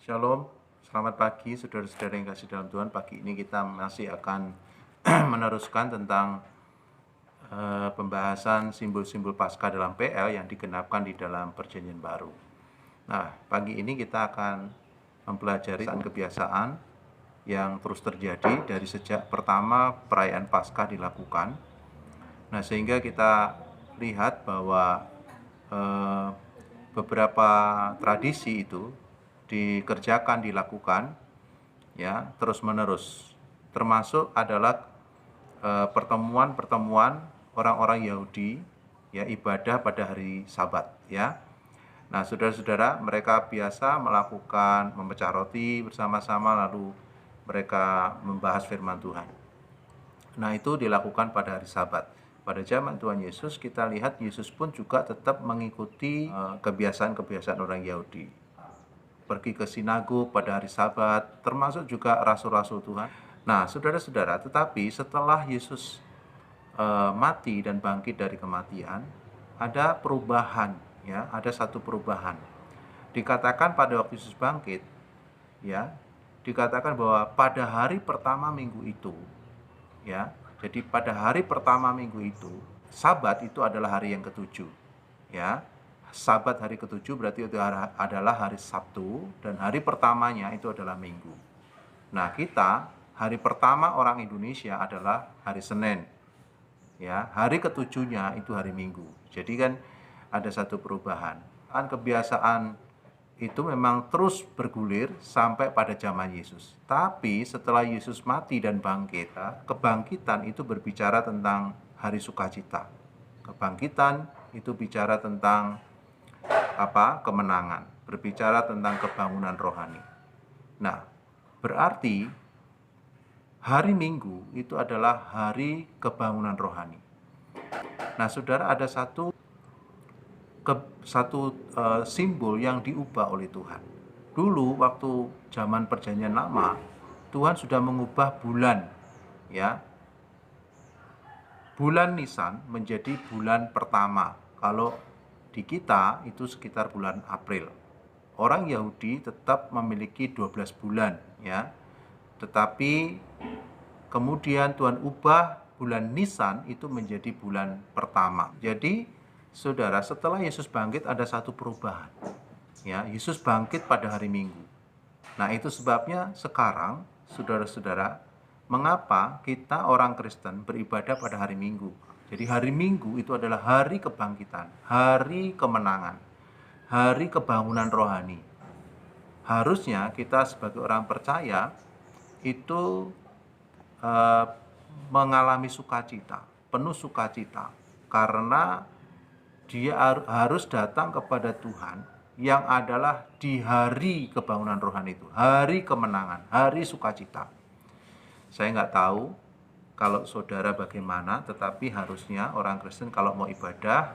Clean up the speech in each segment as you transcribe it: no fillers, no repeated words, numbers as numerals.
Shalom, selamat pagi saudara-saudara yang kasih dalam Tuhan. Pagi ini kita masih akan meneruskan tentang pembahasan simbol-simbol Paskah dalam PL yang digenapkan di dalam Perjanjian Baru. Nah, pagi ini kita akan mempelajari kebiasaan yang terus terjadi dari sejak pertama perayaan Paskah dilakukan. Nah, sehingga kita lihat bahwa beberapa tradisi itu dilakukan ya terus-menerus. Termasuk adalah pertemuan-pertemuan orang-orang Yahudi ya ibadah pada hari Sabat ya. Nah, saudara-saudara, mereka biasa melakukan memecah roti bersama-sama lalu mereka membahas firman Tuhan. Nah, itu dilakukan pada hari Sabat. Pada zaman Tuhan Yesus, kita lihat Yesus pun juga tetap mengikuti kebiasaan-kebiasaan orang Yahudi. Pergi ke sinagog pada hari Sabat, termasuk juga rasul-rasul Tuhan. Nah, saudara-saudara, tetapi setelah Yesus mati dan bangkit dari kematian, ada perubahan, ya, ada satu perubahan. Dikatakan pada waktu Yesus bangkit, ya, dikatakan bahwa pada hari pertama minggu itu, ya, jadi pada hari pertama minggu itu, Sabat itu adalah hari yang ketujuh, ya. Sabat hari ketujuh berarti itu adalah hari Sabtu dan hari pertamanya itu adalah Minggu. Nah, kita hari pertama orang Indonesia adalah hari Senin. Ya, hari ketujuhnya itu hari Minggu. Jadi kan ada satu perubahan. Kebiasaan itu memang terus bergulir sampai pada zaman Yesus. Tapi setelah Yesus mati dan bangkit, kebangkitan itu berbicara tentang hari sukacita. Kebangkitan itu bicara tentang kemenangan, berbicara tentang kebangunan rohani. Nah, berarti hari Minggu itu adalah hari kebangunan rohani. Nah, saudara, ada satu simbol yang diubah oleh Tuhan. Dulu waktu zaman Perjanjian Lama, Tuhan sudah mengubah bulan, ya. Bulan Nisan menjadi bulan pertama. Kalau di kita itu sekitar bulan April. Orang Yahudi tetap memiliki 12 bulan, ya. Tetapi kemudian Tuhan ubah bulan Nisan itu menjadi bulan pertama. Jadi, saudara, setelah Yesus bangkit ada satu perubahan. Ya, Yesus bangkit pada hari Minggu. Nah, itu sebabnya sekarang, saudara-saudara, mengapa kita orang Kristen beribadah pada hari Minggu. Jadi hari Minggu itu adalah hari kebangkitan, hari kemenangan, hari kebangunan rohani. Harusnya kita sebagai orang percaya itu mengalami sukacita, penuh sukacita, karena dia harus datang kepada Tuhan yang adalah di hari kebangunan rohani itu, hari kemenangan, hari sukacita. Saya nggak tahu kalau saudara bagaimana, tetapi harusnya orang Kristen kalau mau ibadah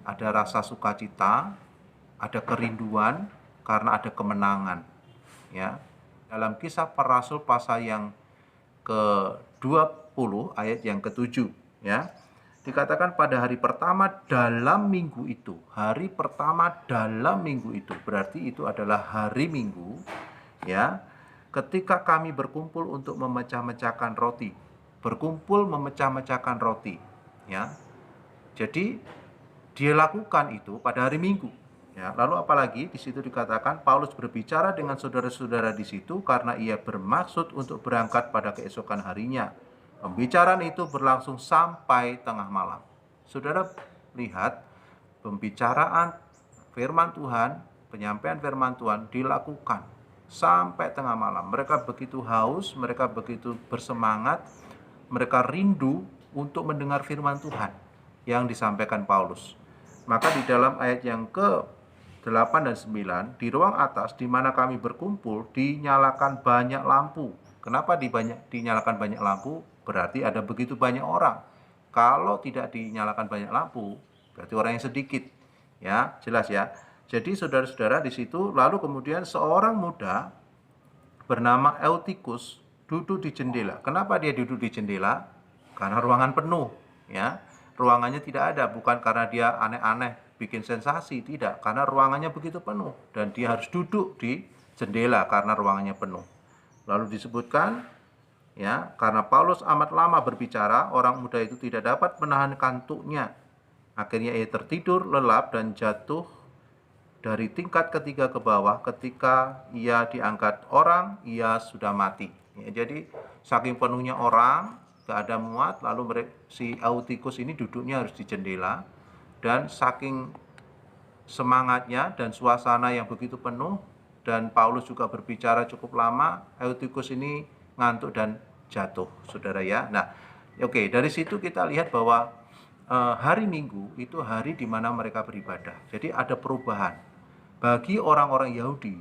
ada rasa sukacita, ada kerinduan karena ada kemenangan. Ya, dalam Kisah Para Rasul pasal yang ke-20 ayat yang ke-7, ya, dikatakan pada hari pertama dalam minggu itu. Hari pertama dalam minggu itu berarti itu adalah hari Minggu, ya. Ketika kami berkumpul untuk memecah-mecahkan roti, berkumpul memecah-mecahkan roti, ya. Jadi dia lakukan itu pada hari Minggu. Ya, lalu apalagi di situ dikatakan Paulus berbicara dengan saudara-saudara di situ karena ia bermaksud untuk berangkat pada keesokan harinya. Pembicaraan itu berlangsung sampai tengah malam. Saudara lihat, pembicaraan firman Tuhan, penyampaian firman Tuhan dilakukan sampai tengah malam. Mereka begitu haus, mereka begitu bersemangat, mereka rindu untuk mendengar firman Tuhan yang disampaikan Paulus. Maka di dalam ayat yang ke-8 dan 9, di ruang atas di mana kami berkumpul dinyalakan banyak lampu. Kenapa dinyalakan banyak lampu? Berarti ada begitu banyak orang. Kalau tidak dinyalakan banyak lampu, berarti orang yang sedikit. Ya, jelas ya. Jadi saudara-saudara di situ, lalu kemudian seorang muda bernama Eutikus duduk di jendela. Kenapa dia duduk di jendela? Karena ruangan penuh, ya. Ruangannya tidak ada, bukan karena dia aneh-aneh bikin sensasi, tidak, karena ruangannya begitu penuh dan dia harus duduk di jendela karena ruangannya penuh. Lalu disebutkan, ya, karena Paulus amat lama berbicara, orang muda itu tidak dapat menahan kantuknya. Akhirnya ia tertidur lelap dan jatuh dari tingkat ketiga ke bawah. Ketika ia diangkat orang, ia sudah mati. Ya, jadi saking penuhnya orang, gak ada muat, lalu si Eutikus ini duduknya harus di jendela, dan saking semangatnya dan suasana yang begitu penuh, dan Paulus juga berbicara cukup lama, Eutikus ini ngantuk dan jatuh, saudara ya. Nah, oke, dari situ kita lihat bahwa hari Minggu itu hari di mana mereka beribadah. Jadi ada perubahan. Bagi orang-orang Yahudi,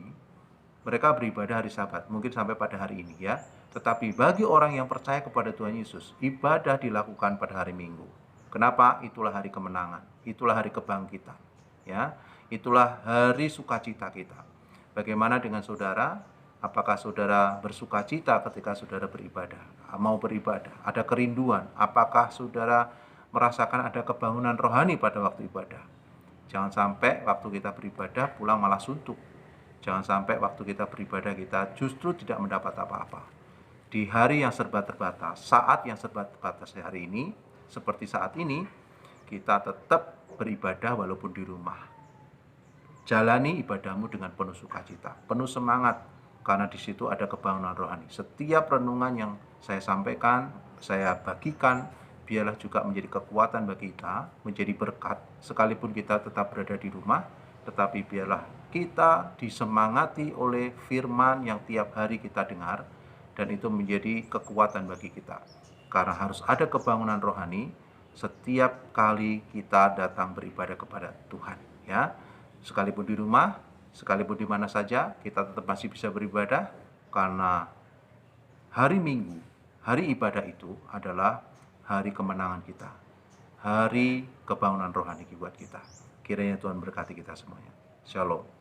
mereka beribadah hari Sabat, mungkin sampai pada hari ini ya. Tetapi bagi orang yang percaya kepada Tuhan Yesus, ibadah dilakukan pada hari Minggu. Kenapa? Itulah hari kemenangan, itulah hari kebangkitan, ya. Itulah hari sukacita kita. Bagaimana dengan saudara? Apakah saudara bersukacita ketika saudara beribadah? Mau beribadah? Ada kerinduan? Apakah saudara merasakan ada kebangunan rohani pada waktu ibadah? Jangan sampai waktu kita beribadah pulang malah suntuk. Jangan sampai waktu kita beribadah kita justru tidak mendapat apa-apa. Di hari yang serba terbatas, saat yang serba terbatas hari ini, seperti saat ini, kita tetap beribadah walaupun di rumah. Jalani ibadahmu dengan penuh sukacita, penuh semangat, karena di situ ada kebangunan rohani. Setiap renungan yang saya sampaikan, saya bagikan, biarlah juga menjadi kekuatan bagi kita, menjadi berkat, sekalipun kita tetap berada di rumah, tetapi biarlah kita disemangati oleh firman yang tiap hari kita dengar, dan itu menjadi kekuatan bagi kita. Karena harus ada kebangunan rohani setiap kali kita datang beribadah kepada Tuhan, ya. Sekalipun di rumah, sekalipun di mana saja, kita tetap masih bisa beribadah, karena hari Minggu, hari ibadah itu adalah hari kemenangan kita, hari kebangunan rohani buat kita. Kiranya Tuhan berkati kita semuanya. Shalom.